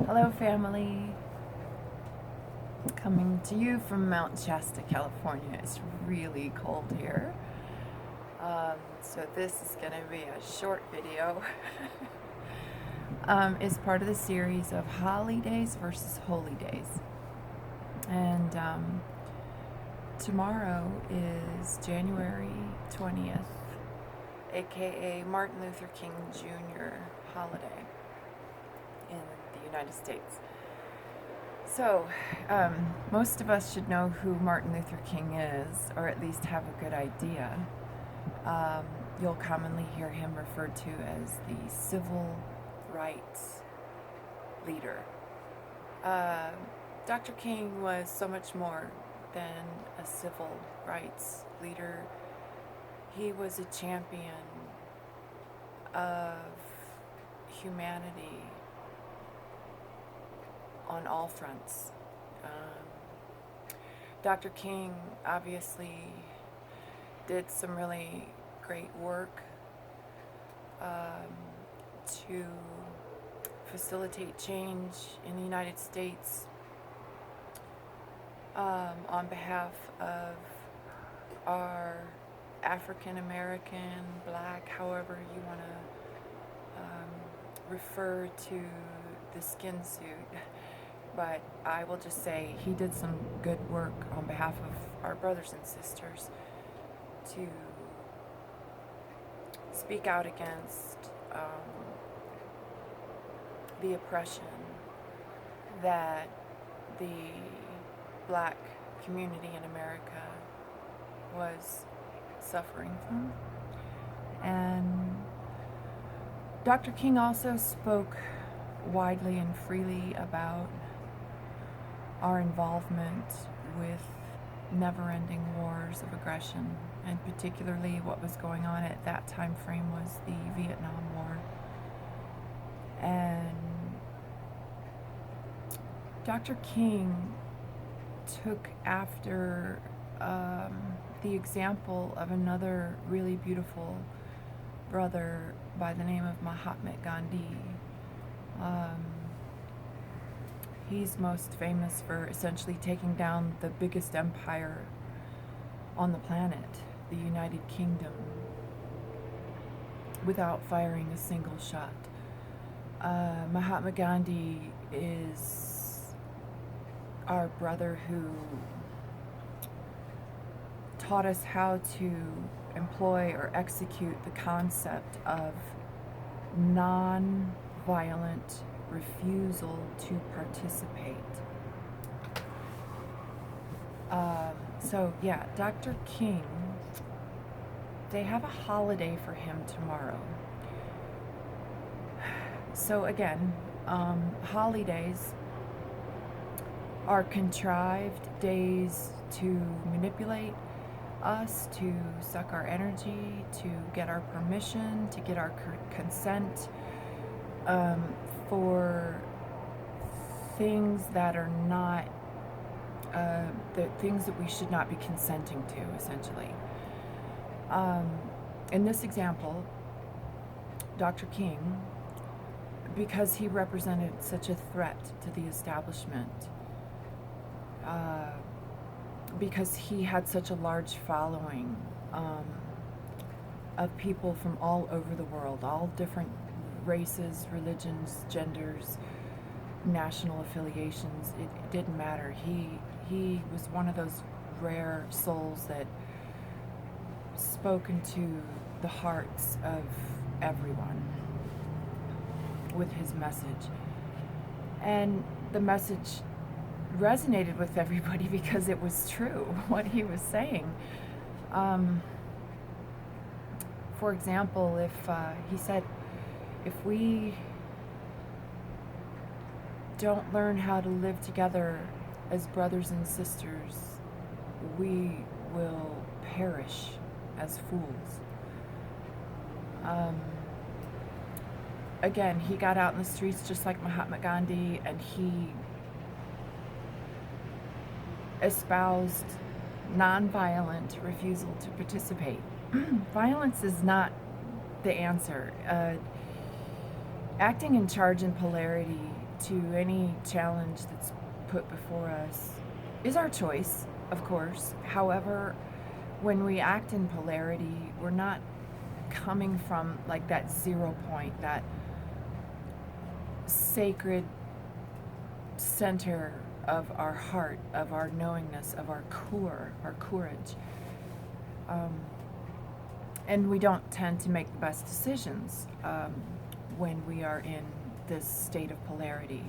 Hello, family. Coming to you from Mount Shasta, California. It's really cold here. So this is going to be a short video. It's part of the series of holidays versus holy days. And tomorrow is January 20th, aka Martin Luther King Jr. holiday in the United States. So, most of us should know who Martin Luther King is, or at least have a good idea. You'll commonly hear him referred to as the civil rights leader. Dr. King was so much more than a civil rights leader. He was a champion of humanity on all fronts. Dr. King obviously did some really great work to facilitate change in the United States on behalf of our African American, Black, however you want to refer to the skin suit. But I will just say he did some good work on behalf of our brothers and sisters to speak out against the oppression that the Black community in America was suffering from. And Dr. King also spoke widely and freely about our involvement with never-ending wars of aggression, and particularly what was going on at that time frame was the Vietnam War. And Dr. King took after the example of another really beautiful brother by the name of Mahatma Gandhi. He's most famous for essentially taking down the biggest empire on the planet, the United Kingdom, without firing a single shot. Mahatma Gandhi is our brother who taught us how to employ or execute the concept of non-violent refusal to participate. So yeah, Dr. King, they have a holiday for him tomorrow. So again, holidays are contrived days to manipulate us, to suck our energy, to get our permission, to get our consent, for things that are not the things that we should not be consenting to, essentially. In this example, Dr. King, because he represented such a threat to the establishment, because he had such a large following of people from all over the world, all different races, religions, genders, national affiliations, it didn't matter. He was one of those rare souls that spoke into the hearts of everyone with his message. And the message resonated with everybody because it was true, what he was saying. For example, if he said, if we don't learn how to live together as brothers and sisters, we will perish as fools. Again, he got out in the streets just like Mahatma Gandhi, and he espoused nonviolent refusal to participate. Violence is not the answer. Acting in charge and polarity to any challenge that's put before us is our choice, of course. However, when we act in polarity, we're not coming from like that 0 point, that sacred center of our heart, of our knowingness, of our core, our courage. And we don't tend to make the best decisions when we are in this state of polarity.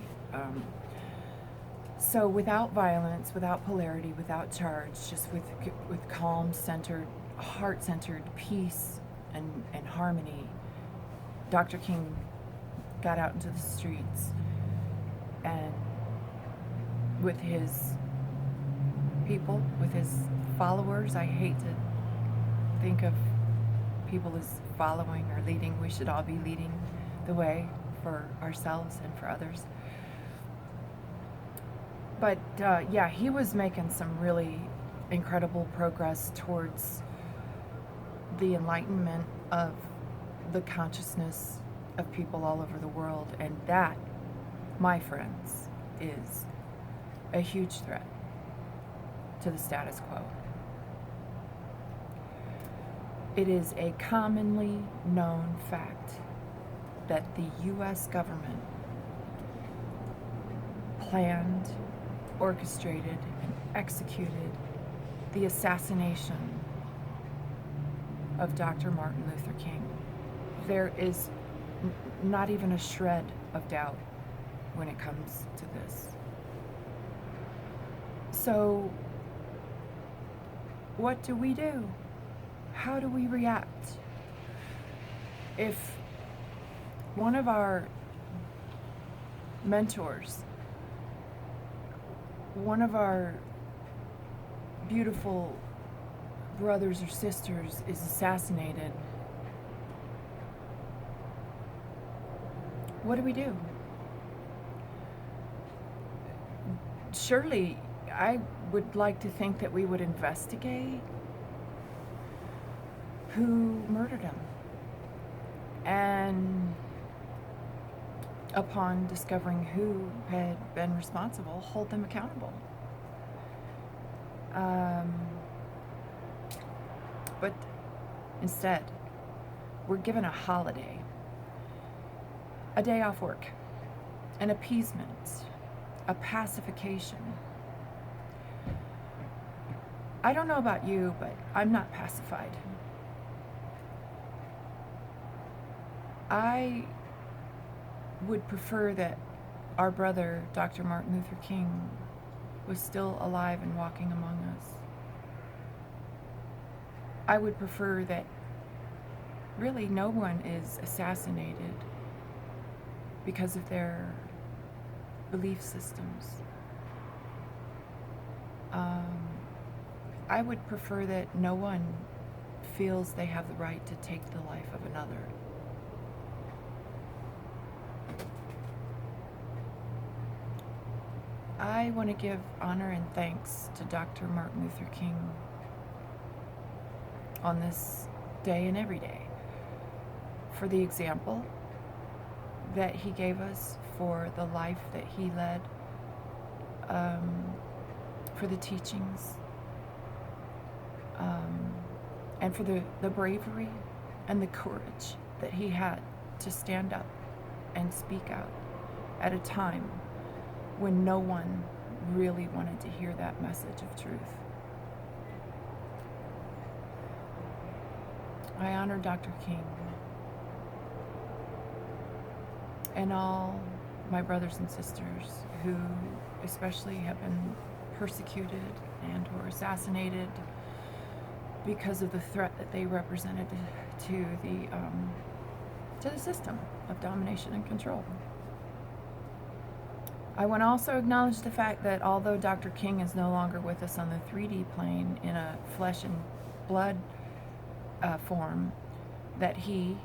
So without violence, without polarity, without charge, just with calm, centered, heart-centered peace and harmony, Dr. King got out into the streets, and with his people, with his followers. I hate to think of people as following or leading. We should all be leading the way for ourselves and for others. But yeah, he was making some really incredible progress towards the enlightenment of the consciousness of people all over the world. And that, my friends, is a huge threat to the status quo. It is a commonly known fact that the U.S. government planned, orchestrated, and executed the assassination of Dr. Martin Luther King. There is not even a shred of doubt when it comes to this. So, what do we do? How do we react? If one of our mentors, one of our beautiful brothers or sisters is assassinated, what do we do? Surely, I would like to think that we would investigate who murdered him. And upon discovering who had been responsible, hold them accountable. But instead, we're given a holiday, a day off work, an appeasement, a pacification. I don't know about you, but I'm not pacified. I would prefer that our brother, Dr. Martin Luther King, was still alive and walking among us. I would prefer that really no one is assassinated because of their belief systems. I would prefer that no one feels they have the right to take the life of another. I want to give honor and thanks to Dr. Martin Luther King on this day and every day for the example that he gave us, for the life that he led, for the teachings, and for the bravery and the courage that he had to stand up and speak out at a time when no one really wanted to hear that message of truth. I honor Dr. King and all my brothers and sisters who especially have been persecuted and or assassinated because of the threat that they represented to the system of domination and control. I want to also acknowledge the fact that although Dr. King is no longer with us on the 3D plane in a flesh and blood form, that he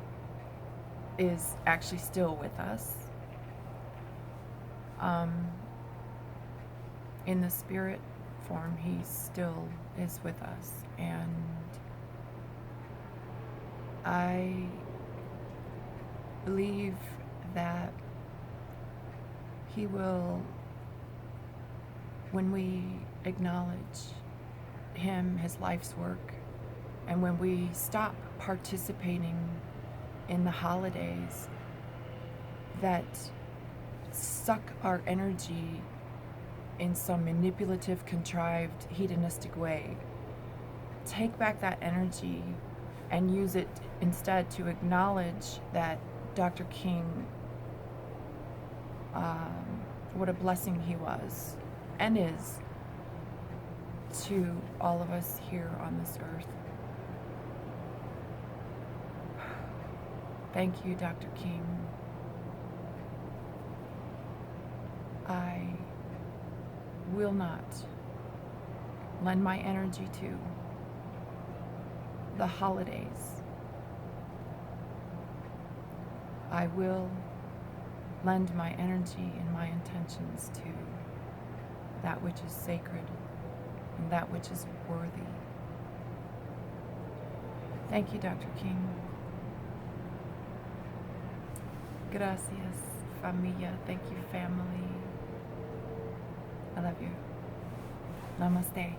is actually still with us in the spirit form. He still is with us, and I believe that He will, when we acknowledge him, his life's work, and when we stop participating in the holidays that suck our energy in some manipulative, contrived, hedonistic way, take back that energy and use it instead to acknowledge that Dr. King, what a blessing he was and is to all of us here on this earth. Thank you, Dr. King. I will not lend my energy to the holidays. I will lend my energy and my intentions to that which is sacred and that which is worthy. Thank you, Dr. King. Gracias, familia. Thank you, family. I love you. Namaste.